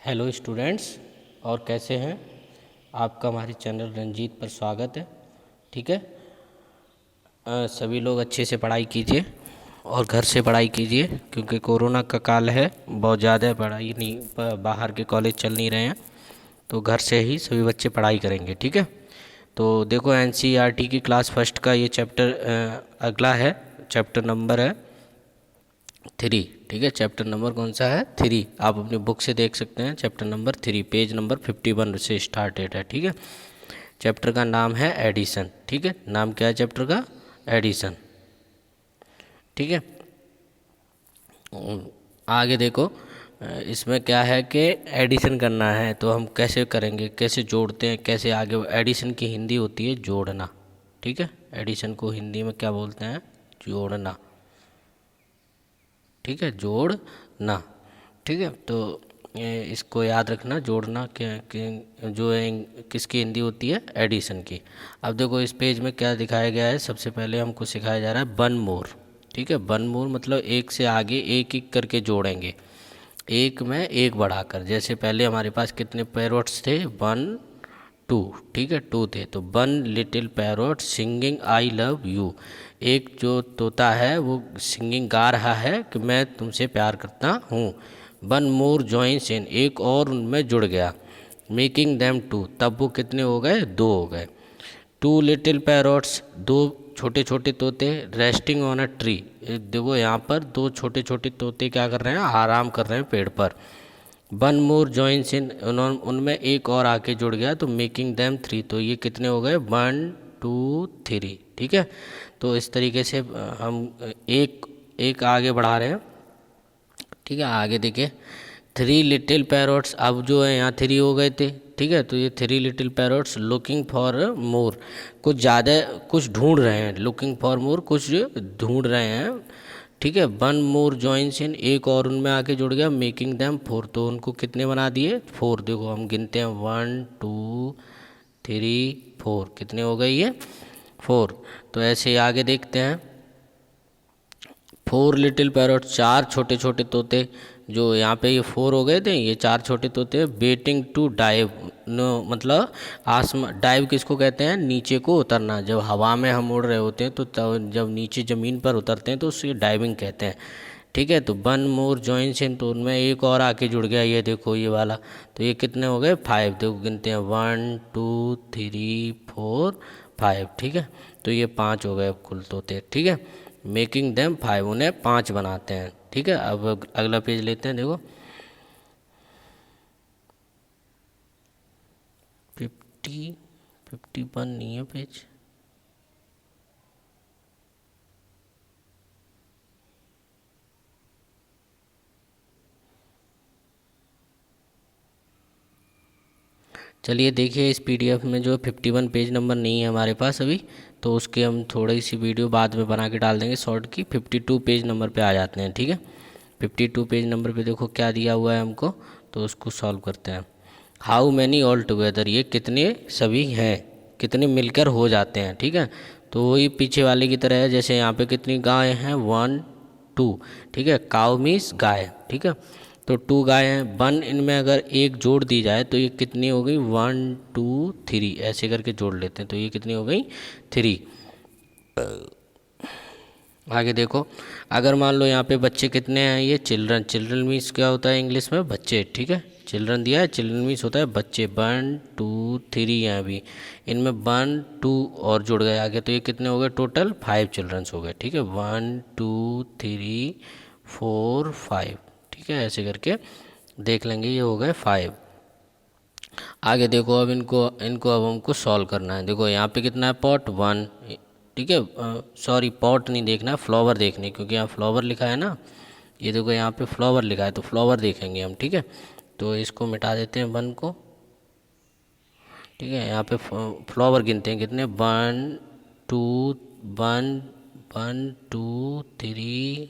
Hello students, और कैसे हैं। आपका हमारे चैनल रंजीत पर स्वागत है। ठीक है। सभी लोग अच्छे से पढ़ाई कीजिए और घर से पढ़ाई कीजिए, क्योंकि कोरोना का काल है। बहुत ज़्यादा पढ़ाई नहीं, बाहर के कॉलेज चल नहीं रहे हैं, तो घर से ही सभी बच्चे पढ़ाई करेंगे। ठीक है। तो देखो, एनसीईआरटी की क्लास फर्स्ट का ये चैप्टर अगला है। चैप्टर नंबर है 3। ठीक है। चैप्टर नंबर कौन सा है? 3। आप अपनी बुक से देख सकते हैं। चैप्टर नंबर 3, पेज नंबर 51 से स्टार्टेड है। ठीक है। चैप्टर का नाम है एडिशन। ठीक है। नाम क्या है चैप्टर का? एडिशन। ठीक है। आगे देखो, इसमें क्या है कि एडिशन करना है, तो हम कैसे करेंगे, कैसे जोड़ते हैं, कैसे आगे। एडिशन की हिंदी होती है जोड़ना। ठीक है। एडिशन को हिंदी में क्या बोलते हैं? जोड़ना। ठीक है, जोड़ना। ठीक है। तो इसको याद रखना, जोड़ना जो है किसकी हिंदी होती है? एडिशन की। अब देखो, इस पेज में क्या दिखाया गया है। सबसे पहले हमको सिखाया जा रहा है वन मोर। ठीक है। वन मोर मतलब एक से आगे एक एक करके जोड़ेंगे, एक में एक बढ़ाकर। जैसे पहले हमारे पास कितने पैरोट्स थे? 1 2। ठीक है, 2 थे। तो 1 little parrot singing I love you. एक जो तोता है वो सिंगिंग गा रहा है कि मैं तुमसे प्यार करता हूँ। 1 मोर जॉइंस इन, एक और उनमें जुड़ गया। मेकिंग देम 2, तब वो कितने हो गए? 2 हो गए। 2 लिटिल पैरोट्स, 2 छोटे छोटे तोते रेस्टिंग ऑन अ ट्री। देखो यहाँ पर 2 छोटे छोटे तोते क्या कर रहे हैं? आराम कर रहे हैं पेड़ पर। 1 मोर जॉइंस इन, उनमें एक और आके जुड़ गया, तो मेकिंग देम 3, तो ये कितने हो गए? 1 2 3। ठीक है। तो इस तरीके से हम एक एक आगे बढ़ा रहे हैं। ठीक है। आगे देखिए, 3 लिटिल पैरोट्स, अब जो है यहाँ 3 हो गए थे। ठीक है। तो ये 3 little parrots looking for more, कुछ ज़्यादा कुछ ढूंढ रहे हैं। लुकिंग फॉर मोर, कुछ ढूंढ रहे हैं। ठीक है। 1 मोर जॉइंस इन, एक और उनमें आके जुड़ गया। मेकिंग दैम 4, तो उनको कितने बना दिए? 4। देखो हम गिनते हैं, 1 2 3 4, कितने हो गए ये? 4। तो ऐसे ही आगे देखते हैं। 4 लिटिल पैरट, 4 छोटे छोटे तोते, जो यहाँ पे ये 4 हो गए थे, ये 4 छोटे तोते वेटिंग टू डाइव। नो मतलब आसमान, डाइव किसको कहते हैं? नीचे को उतरना। जब हवा में हम उड़ रहे होते हैं तो तब जब नीचे ज़मीन पर उतरते हैं तो उसे डाइविंग कहते हैं। ठीक है। तो 1 मोर जॉइंस इन, तो उनमें एक और आके जुड़ गया, ये देखो ये वाला। तो ये कितने हो गए? 5। देखो गिनते हैं, 1 2 3 4 5। ठीक है। तो ये 5 हो गए कुल तोते। ठीक है। मेकिंग देम 5, उन्हें 5 बनाते हैं। ठीक है। अब अगला पेज लेते हैं। देखो 51 नहीं है पेज। चलिए देखिए, इस पीडीएफ में जो 51 पेज नंबर नहीं है हमारे पास अभी, तो उसके हम थोड़ी सी वीडियो बाद में बना के डाल देंगे शॉर्ट की। 52 पेज नंबर पे आ जाते हैं। ठीक है। 52 पेज नंबर पे देखो क्या दिया हुआ है हमको, तो उसको सॉल्व करते हैं। हाउ मैनी ऑल टुगेदर, ये कितने सभी हैं, कितने मिलकर हो जाते हैं। ठीक है। तो वही पीछे वाले की तरह है, जैसे यहाँ पे कितनी गाय हैं? 1 2। ठीक है। काउ मीन्स गाय। ठीक है। तो 2 गाय हैं। 1 इनमें अगर एक जोड़ दी जाए तो ये कितनी हो गई? 1 2 3, ऐसे करके जोड़ लेते हैं, तो ये कितनी हो गई? 3। आगे देखो, अगर मान लो यहाँ पे बच्चे कितने हैं? ये चिल्ड्रन। चिल्ड्रन मीन्स क्या होता है इंग्लिश में? बच्चे। ठीक है। चिल्ड्रन दिया है, चिल्ड्रन मीन्स होता है बच्चे। 1 2 3 हैं अभी, इनमें 1 2 और जुड़ गए आगे, तो ये कितने हो गए? टोटल 5 चिल्ड्रंस हो गए। ठीक है। 1 2 3 4 5। ठीक है। ऐसे करके देख लेंगे, ये हो गए 5। आगे देखो, अब इनको इनको अब हमको सॉल्व करना है। देखो यहाँ पे कितना है? पॉट 1। ठीक है। सॉरी, पॉट नहीं देखना है, फ्लावर देखने, क्योंकि यहाँ फ्लावर लिखा है ना। ये देखो यहाँ पे फ्लावर लिखा है, तो फ्लावर देखेंगे हम। ठीक है। तो इसको मिटा देते हैं 1 को। ठीक है। यहाँ पे फ्लावर गिनते हैं, कितने? 1 2 1 1 2 3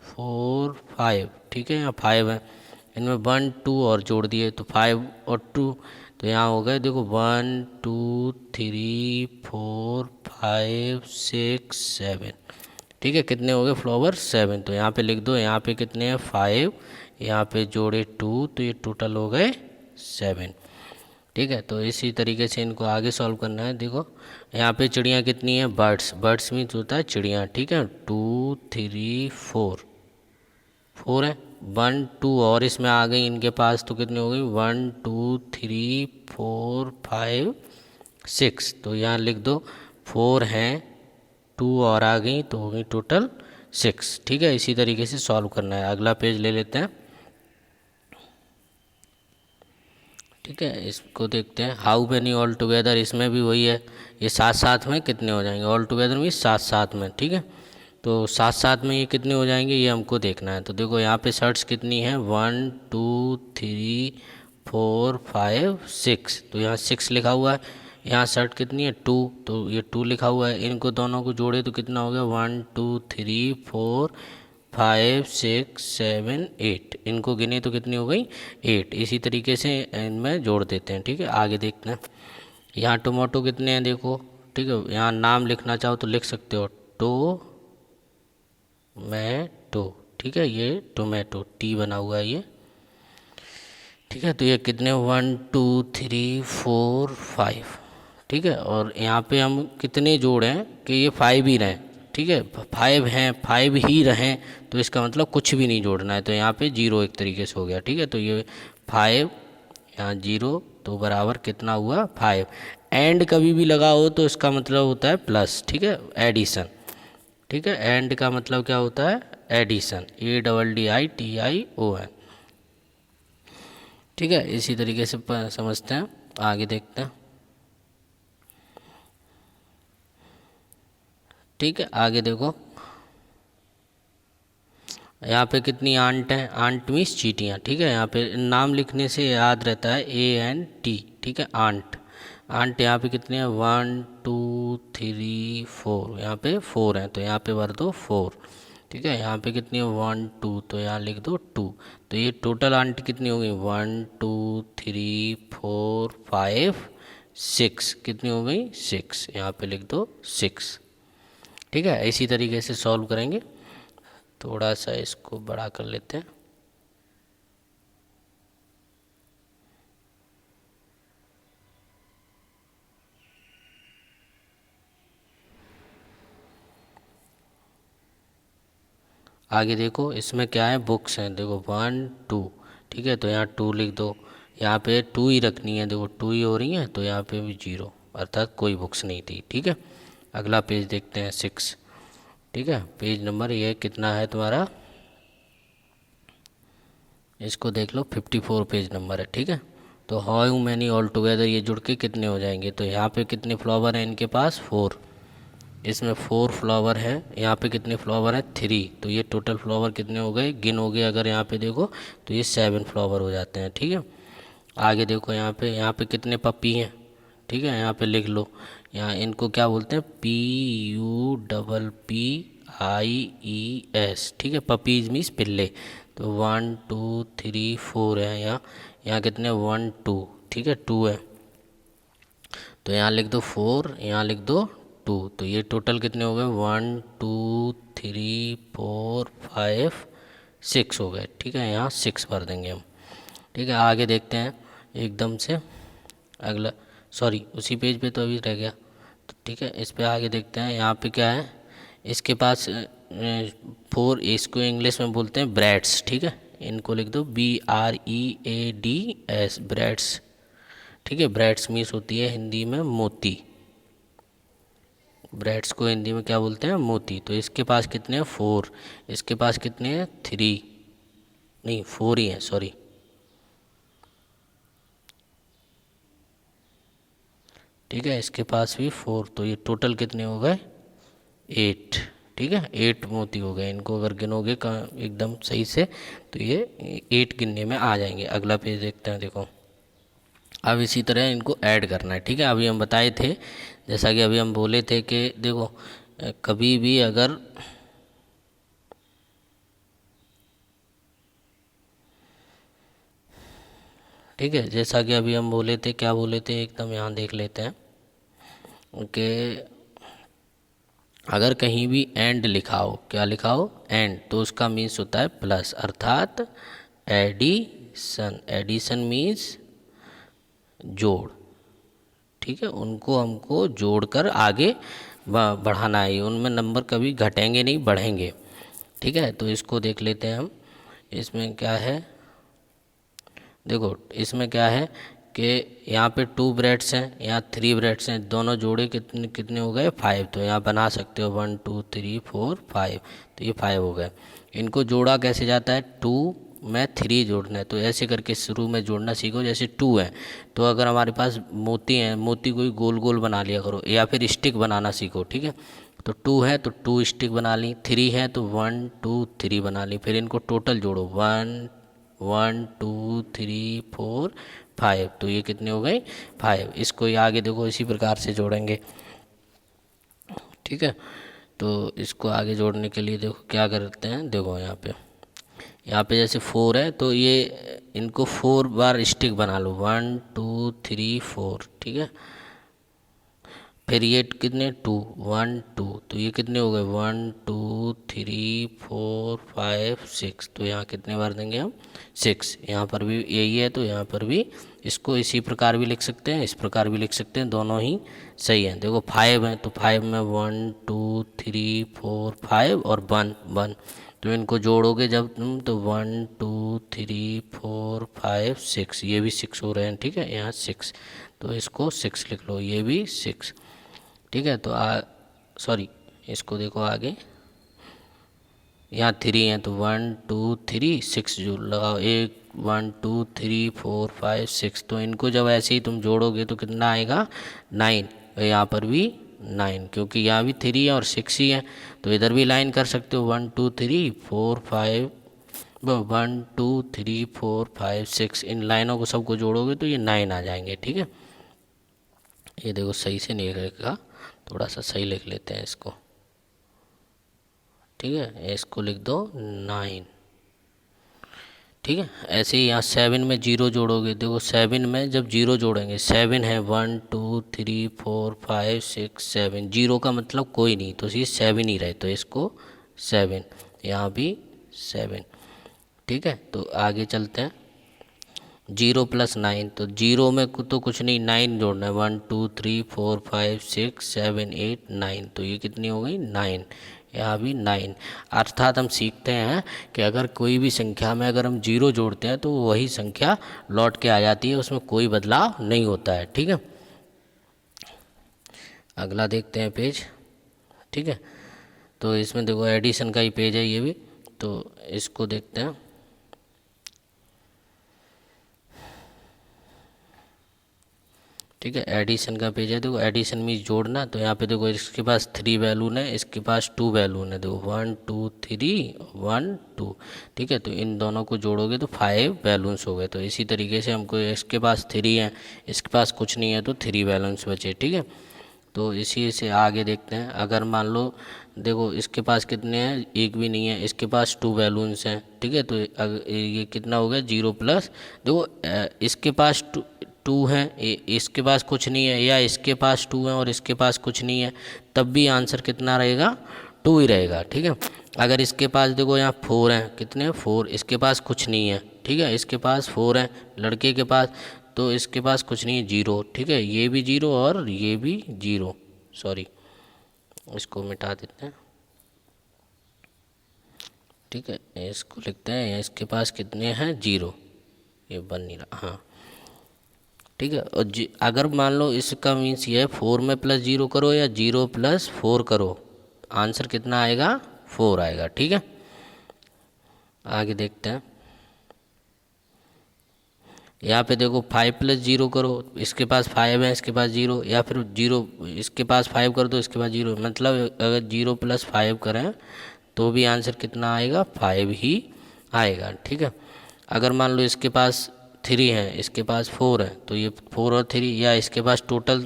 4 5। ठीक है। यहाँ 5 है, इनमें 1 2 और जोड़ दिए, तो 5 और 2, तो यहाँ हो गए देखो 1 2 3 4 5 6 7। ठीक है। कितने हो गए फ्लावर? 7। तो यहाँ पे लिख दो, यहाँ पे कितने हैं? 5, यहाँ पे जोड़े 2 तो ये टोटल हो गए 7। ठीक है, तो इसी तरीके से इनको आगे सॉल्व करना है। देखो यहाँ पे चिड़ियाँ कितनी हैं, बर्ड्स, बर्ड्स मीन्स होता है चिड़ियाँ। ठीक है, 2 3 4, 4 है, 1 2 और इसमें आ गई इनके पास तो कितनी हो गई, 1 2 3 4 5 6। तो यहाँ लिख दो 4 हैं, 2 और आ गई तो हो गई टोटल 6। ठीक है, इसी तरीके से सॉल्व करना है। अगला पेज ले लेते हैं। ठीक है, इसको देखते हैं। हाउ मैनी ऑल टुगेदर, इसमें भी वही है, ये साथ साथ में कितने हो जाएंगे, ऑल टुगेदर में साथ साथ में। ठीक है, तो साथ साथ में ये कितने हो जाएंगे ये हमको देखना है। तो देखो यहाँ पे शर्ट्स कितनी है, 1 2 3 4 5 6, तो यहाँ 6 लिखा हुआ है। यहाँ शर्ट कितनी है 2, तो ये 2 लिखा हुआ है। इनको दोनों को जोड़े तो कितना हो गया, 1 2 3 4 5 6 7 8, इनको गिने तो कितनी हो गई 8। इसी तरीके से इनमें जोड़ देते हैं। ठीक है, आगे देखते हैं। यहाँ टोमेटो कितने हैं देखो। ठीक है, यहाँ नाम लिखना चाहो तो लिख सकते हो, टोमेटो। ठीक है, ये टोमेटो टी बना हुआ है ये। ठीक है, तो ये कितने 1 2 3 4 5। ठीक है, और यहाँ पे हम कितने जोड़ हैं कि ये 5 ही रहें। ठीक है, 5 हैं, 5 ही रहें, तो इसका मतलब कुछ भी नहीं जोड़ना है। तो यहाँ पे 0 एक तरीके से हो गया। ठीक है, तो ये 5 यहाँ 0 तो बराबर कितना हुआ 5। एंड कभी भी लगा हो तो इसका मतलब होता है प्लस। ठीक है, एडिशन। ठीक है, एंड का मतलब क्या होता है, एडिशन, ADDITION। ठीक है, इसी तरीके से समझते हैं। आगे देखते हैं। ठीक है, आगे देखो यहाँ पे कितनी आंट हैं, आंट मीन्स चींटियाँ। ठीक है, यहाँ पे नाम लिखने से याद रहता है ANT। ठीक है, आंट, आंट यहाँ पे कितने हैं 1 2 3 4, यहाँ पे 4 हैं तो यहाँ पे भर दो 4। ठीक है, यहाँ पे कितनी है 1 2, तो यहाँ लिख दो 2। तो ये टोटल आंट कितनी हो गई 1 2 3 4 5 6, कितनी हो गई 6, यहाँ पे लिख दो 6। ठीक है, इसी तरीके से सॉल्व करेंगे। थोड़ा सा इसको बड़ा कर लेते हैं। आगे देखो इसमें क्या है, बुक्स हैं। देखो 1 2। ठीक है, तो यहाँ 2 लिख दो, यहाँ पे 2 ही रखनी है। देखो 2 ही हो रही है तो यहाँ पे भी 0, अर्थात कोई बुक्स नहीं थी। ठीक है, अगला पेज देखते हैं 6। ठीक है, पेज नंबर ये कितना है तुम्हारा, इसको देख लो 54 पेज नंबर है। ठीक है, तो हाउ मैनी ऑल टुगेदर ये जुड़ के कितने हो जाएंगे। तो यहाँ पे कितने फ्लावर हैं इनके पास 4, इसमें 4 फ्लावर है। यहाँ पे कितने फ्लावर हैं 3, तो ये टोटल फ्लावर कितने हो गए, गिन हो गए अगर यहाँ पे देखो तो ये 7 फ्लावर हो जाते हैं। ठीक है, आगे देखो यहाँ पे कितने पपी हैं। ठीक है, यहाँ पे लिख लो, यहाँ इनको क्या बोलते हैं, PUPPIES। ठीक है, पपीज मीन्स पिल्ले। तो 1 2 3 4 है यहाँ, यहाँ कितने 1 2। ठीक है, 2 है तो यहाँ लिख दो 4, यहाँ लिख दो 2, तो ये टोटल कितने हो गए 1 2 3 4 5 6 हो गए। ठीक है, यहाँ 6 भर देंगे हम। ठीक है, आगे देखते हैं एकदम से अगला, सॉरी उसी पेज पे तो अभी रह गया। तो ठीक है, इस पे आगे देखते हैं। यहाँ पे क्या है, इसके पास 4, इसको इंग्लिश में बोलते हैं ब्रैड्स। ठीक है, इनको लिख दो BREADS, ब्रैड्स। ठीक है, ब्रैड्स मीन्स होती है हिंदी में मोती, ब्रैड्स को हिंदी में क्या बोलते हैं, मोती। तो इसके पास कितने हैं 4, इसके पास कितने हैं 3, नहीं 4 ही हैं, सॉरी। ठीक है, इसके पास भी 4, तो ये टोटल कितने हो गए 8। ठीक है, 8 मोती हो गए। इनको अगर गिनोगे एकदम सही से तो ये 8 गिनने में आ जाएंगे। अगला पेज देखते हैं। देखो अब इसी तरह इनको ऐड करना है। ठीक है, अभी हम बताए थे, जैसा कि अभी हम बोले थे कि देखो कभी भी अगर ठीक है, जैसा कि अभी हम बोले थे, क्या बोले थे एकदम यहाँ देख लेते हैं कि अगर कहीं भी एंड लिखा हो, क्या लिखा हो एंड, तो उसका मीन्स होता है प्लस, अर्थात एडिशन, एडिशन मीन्स जोड़, ठीक है, उनको हमको जोड़कर आगे बढ़ाना है, उनमें नंबर कभी घटेंगे नहीं, बढ़ेंगे, ठीक है। तो इसको देख लेते हैं हम। इसमें क्या है, देखो इसमें क्या है कि यहाँ पे 2 ब्रैकेट्स हैं, यहाँ 3 ब्रैकेट्स हैं, दोनों जोड़े कितने कितने हो गए 5। तो यहाँ बना सकते हो 1 2 3 4 5, तो ये 5 हो गए। इनको जोड़ा कैसे जाता है, 2 में 3 जोड़ना है, तो ऐसे करके शुरू में जोड़ना सीखो। जैसे 2 है तो अगर हमारे पास मोती हैं, मोती को ही गोल गोल बना लिया करो, या फिर स्टिक बनाना सीखो, ठीक है। तो 2 है तो 2 स्टिक बना ली, 3 है तो 1 2 3 बना ली, फिर इनको टोटल जोड़ो 1 1 2 3 4 5, तो ये कितने हो गए 5। इसको ये आगे देखो इसी प्रकार से जोड़ेंगे, ठीक है। तो इसको आगे जोड़ने के लिए देखो क्या करते हैं, देखो यहाँ पे जैसे 4 है तो ये इनको 4 बार स्टिक बना लो, 1 2 3 4, ठीक है। फिर ये कितने 2 1 2, तो ये कितने हो गए 1 2 3 4 5 6, तो यहाँ कितने बार देंगे हम 6। यहाँ पर भी यही है तो यहाँ पर भी इसको इसी प्रकार भी लिख सकते हैं, इस प्रकार भी लिख सकते हैं, दोनों ही सही हैं। देखो 5 है तो 5 में 1 2 3 4 5 और 1 1, तो इनको जोड़ोगे जब तुम तो 1 2 3 4 5 6, ये भी 6 हो रहे हैं, ठीक है, यहाँ 6, तो इसको 6 लिख लो, ये भी 6, ठीक है। तो सॉरी इसको देखो आगे, यहाँ 3 है तो 1 2 3 6 जो लगाओ, 1 2 3 4 5 6, तो इनको जब ऐसे ही तुम जोड़ोगे तो कितना आएगा 9। यहाँ पर भी 9, क्योंकि यहाँ भी 3 है और 6 ही है, तो इधर भी लाइन कर सकते हो 1 2 3 4 5 1 2 3 4 5 6, इन लाइनों को सबको जोड़ोगे तो ये 9 आ जाएंगे, ठीक है। ये देखो सही से नहीं लिखेगा, थोड़ा सा सही लिख लेते हैं इसको, ठीक है, इसको लिख दो 9, ठीक है। ऐसे ही यहाँ 7 में 0 जोड़ोगे, देखो 7 में जब 0 जोड़ेंगे, 7 है 1 2 3 4 5 6 7, 0 का मतलब कोई नहीं, तो ये 7 ही रहे, तो इसको 7, यहाँ भी 7, ठीक है। तो आगे चलते हैं, 0 + 9, तो 0 में तो कुछ नहीं, 9 जोड़ना है, 1 2 3 4 5 6 7 8 9, तो ये कितनी हो गई 9, यहाँ भी 9। अर्थात हम सीखते हैं कि अगर कोई भी संख्या में अगर हम 0 जोड़ते हैं तो वही संख्या लौट के आ जाती है, उसमें कोई बदलाव नहीं होता है, ठीक है। अगला देखते हैं पेज, ठीक है। तो इसमें देखो एडिशन का ही पेज है ये भी, तो इसको देखते हैं। ठीक है, एडिशन का पेज है, देखो एडिशन मीन्स जोड़ना, तो यहाँ पे देखो इसके पास 3 बैलून है, इसके पास 2 बैलून है, देखो 1 2 3 1 2, ठीक है। तो इन दोनों को जोड़ोगे तो 5 बैलून्स हो गए। तो इसी तरीके से हमको इसके पास 3 है, इसके पास कुछ नहीं है, तो 3 बैलून्स बचे, ठीक है। तो इसी से आगे देखते हैं, अगर मान लो देखो इसके पास कितने हैं, एक भी नहीं है, इसके पास 2 बैलून्स हैं, ठीक है। तो ये कितना हो गया 0 प्लस, देखो इसके पास 2 है, इसके पास कुछ नहीं है, या इसके पास 2 है और इसके पास कुछ नहीं है, तब भी आंसर कितना रहेगा 2 ही रहेगा, ठीक है। अगर इसके पास देखो यहाँ 4 हैं, कितने 4, इसके पास कुछ नहीं है, ठीक है, इसके पास 4 है लड़के के पास, तो इसके पास कुछ नहीं है 0, ठीक है, ये भी 0 और ये भी 0, सॉरी इसको मिटा देते हैं, ठीक है, इसको लिखते हैं, इसके पास कितने हैं 0, ये बन नहीं रहा, हाँ ठीक है। और अगर मान लो इसका मीन्स ये है 4 में +0 करो या 0 + 4 करो, आंसर कितना आएगा 4 आएगा, ठीक है। आगे देखते हैं, यहाँ पे देखो 5 + 0 करो, इसके पास 5 है, इसके पास 0, या फिर 0 इसके पास 5 कर दो, इसके पास 0, मतलब अगर 0 + 5 करें तो भी आंसर कितना आएगा 5 ही आएगा, ठीक है। अगर मान लो इसके पास 3 है, इसके पास 4 है, तो ये 4 और 3, या इसके पास टोटल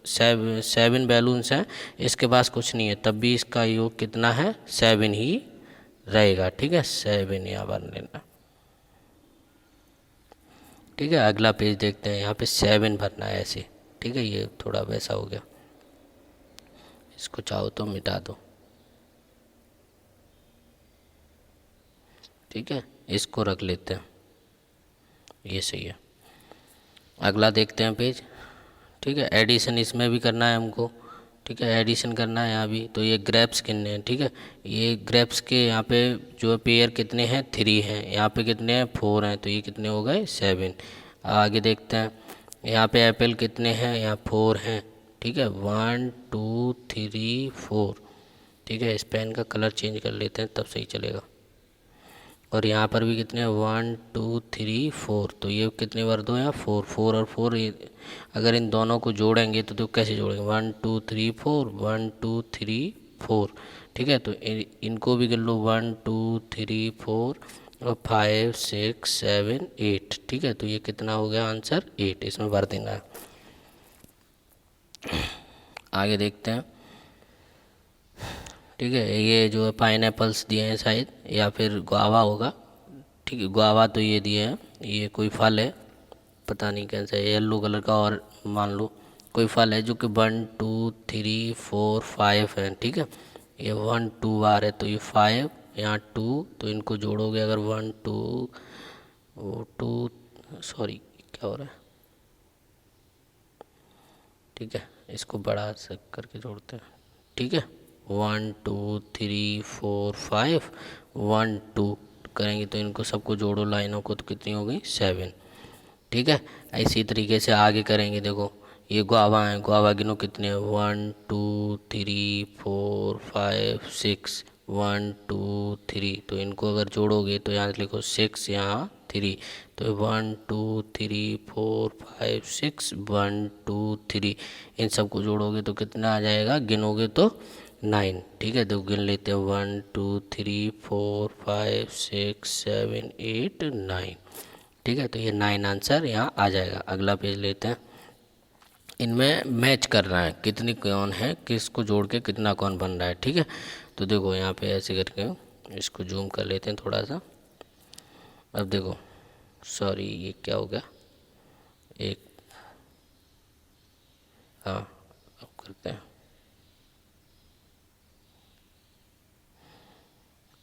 7 बैलून्स हैं, इसके पास कुछ नहीं है, तब भी इसका योग कितना है 7 ही रहेगा, ठीक है, 7 यहाँ पर लेना, ठीक है। अगला पेज देखते हैं, यहाँ पे 7 भरना है ऐसे, ठीक है, ये थोड़ा वैसा हो गया, इसको चाहो तो मिटा दो, ठीक है, इसको रख लेते हैं, ये सही है। अगला देखते हैं पेज। ठीक है, एडिशन इसमें भी करना है हमको। ठीक है, एडिशन करना है यहाँ भी। तो ये ग्रेप्स कितने हैं, ठीक है, ये ग्रेप्स के यहाँ पे जो पेयर कितने हैं, 3 हैं, यहाँ पे कितने हैं, 4 हैं, तो ये कितने हो गए, 7। आगे देखते हैं, यहाँ पे एप्पल कितने हैं, यहाँ 4 हैं। ठीक है, 1 2 3 4। ठीक है, इस पेन का कलर चेंज कर लेते हैं तब सही चलेगा। और यहाँ पर भी कितने, 1 2 3 4, तो ये कितने बार दो, यहाँ 4 4 और 4, अगर इन दोनों को जोड़ेंगे तो कैसे जोड़ेंगे, 1 2 3 4 1 2 3 4। ठीक है, तो इनको भी कर लो, 1 2 3 4 और 5 6 7 8। ठीक है, तो ये कितना हो गया आंसर, 8, इसमें भर देना है। आगे देखते हैं। ठीक है, ये जो है पाइनएप्पल्स दिए हैं शायद, या फिर गुआवा होगा। ठीक है, गुआवा तो ये दिए हैं, ये कोई फल है, पता नहीं कैसा है, येलो कलर का, और मान लो कोई फल है जो कि 1 2 3 4 5 है। ठीक है, ये 1 2 बार है, तो ये 5, यहाँ 2, तो इनको जोड़ोगे अगर 1 2 2, सॉरी क्या हो रहा है। ठीक है, इसको बड़ा से करके जोड़ते हैं। ठीक है, 1 2 3 4 5 1 2 करेंगे तो इनको सबको जोड़ो लाइनों को, तो कितनी हो गई, 7। ठीक है, इसी तरीके से आगे करेंगे। देखो ये गुआवा है, गुआवा गिनो कितने हैं, 1 2 3 4 5 6 1 2 3, तो इनको अगर जोड़ोगे तो यहाँ लिखो 6, यहाँ 3, तो 1 2 3 4 5 6 1 2 3, इन सबको जोड़ोगे तो कितना आ जाएगा, गिनोगे तो 9। ठीक है, तो गिन लेते हैं, 1 2 3 4 5 6 7 8 9। ठीक है, तो ये 9 आंसर यहाँ आ जाएगा। अगला पेज लेते हैं। इनमें मैच करना है, कितनी कौन है, किसको जोड़ के कितना कौन बन रहा है। ठीक है, तो देखो यहाँ पे ऐसे करके इसको जूम कर लेते हैं थोड़ा सा। अब देखो, सॉरी ये क्या हो गया, एक, हाँ अब करते हैं।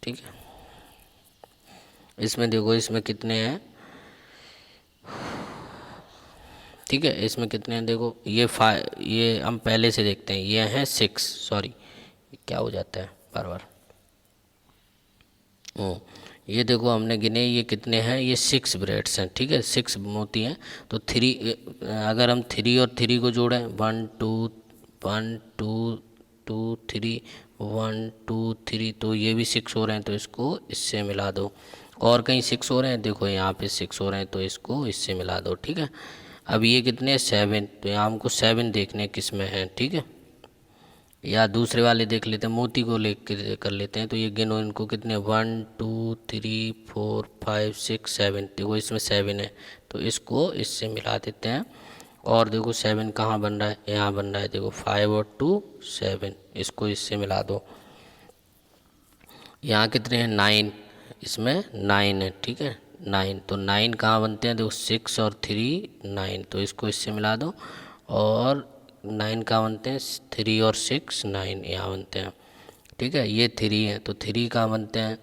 ठीक है, इसमें देखो, इसमें कितने हैं, ठीक है, इसमें कितने हैं, देखो ये हम पहले से देखते हैं, ये हैं 6, सॉरी क्या हो जाता है बार बार। ये देखो हमने गिने, ये कितने हैं, ये 6 ब्रेड्स हैं। ठीक है, 6 मोती हैं, तो 3, अगर हम 3 और 3 को जोड़ें, 1 2 1 2 2 3 1 2 3, तो ये भी 6 हो रहे हैं, तो इसको इससे मिला दो। और कहीं 6 हो रहे हैं, देखो यहाँ पे 6 हो रहे हैं, तो इसको इससे मिला दो। ठीक है, अब ये कितने, 7, तो यहाँ हमको 7 देखने किस में है। ठीक है, या दूसरे वाले देख लेते हैं, मोती को ले कर लेते हैं, तो ये गिनो इनको कितने, 1 2 3 4 5 6 7, देखो इसमें 7 है, तो इसको इससे मिला देते हैं। और देखो 7 कहाँ बन रहा है, यहाँ बन रहा है, देखो 5 और 2 7, इसको इससे मिला दो। यहाँ कितने हैं, 9, इसमें 9 है। ठीक है, 9, तो 9 कहाँ बनते हैं, देखो 6 और 3 9, तो इसको इससे मिला दो। और 9 कहाँ बनते हैं, 3 और 6 9, यहाँ बनते हैं। ठीक है, ये 3 है, तो 3 कहाँ बनते हैं।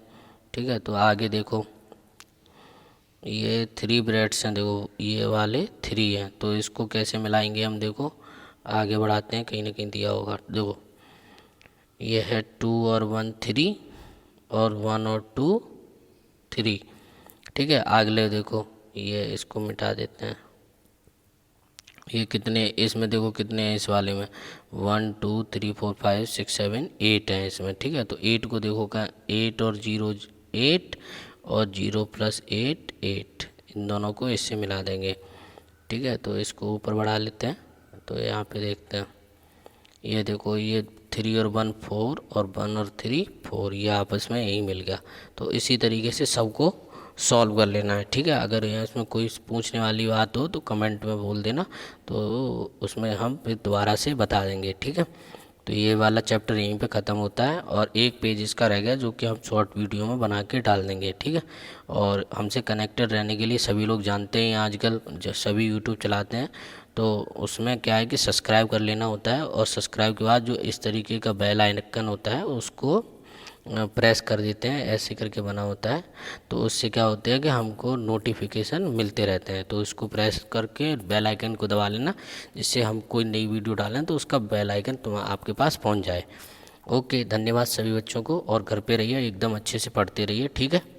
ठीक है, तो आगे देखो, ये 3 ब्रेड्स हैं, देखो ये वाले 3 हैं, तो इसको कैसे मिलाएंगे हम, देखो आगे बढ़ाते हैं, कहीं ना कहीं दिया होगा। देखो ये है 2 और 1 3, और 1 और 2 3। ठीक है, अगले देखो, ये इसको मिटा देते हैं। ये कितने, इसमें देखो कितने हैं, इस वाले में 1 2 3 4 5 6 7 8 हैं इसमें। ठीक है, तो 8 को देखो क्या, 8 और 0 8, और 0 + 8 8, इन दोनों को इससे मिला देंगे। ठीक है, तो इसको ऊपर बढ़ा लेते हैं, तो यहाँ पे देखते हैं, ये देखो ये 3 और 1 4, और 1 और 3 4, ये आपस में यही मिल गया। तो इसी तरीके से सबको सॉल्व कर लेना है। ठीक है, अगर यहाँ इसमें कोई पूछने वाली बात हो तो कमेंट में बोल देना, तो उसमें हम फिर दोबारा से बता देंगे। ठीक है, तो ये वाला चैप्टर यहीं पे ख़त्म होता है, और एक पेज इसका रह गया जो कि हम शॉर्ट वीडियो में बना के डाल देंगे। ठीक है, और हमसे कनेक्टेड रहने के लिए सभी लोग जानते हैं, आजकल जो सभी यूट्यूब चलाते हैं, तो उसमें क्या है कि सब्सक्राइब कर लेना होता है, और सब्सक्राइब के बाद जो इस तरीके का बेल आइकन होता है उसको प्रेस कर देते हैं, ऐसे करके बना होता है। तो उससे क्या होता है कि हमको नोटिफिकेशन मिलते रहते हैं। तो इसको प्रेस करके बेल आइकन को दबा लेना, जिससे हम कोई नई वीडियो डालें तो उसका बेल आइकन आपके पास पहुंच जाए। ओके, धन्यवाद सभी बच्चों को, और घर पे रहिए, एकदम अच्छे से पढ़ते रहिए, ठीक है।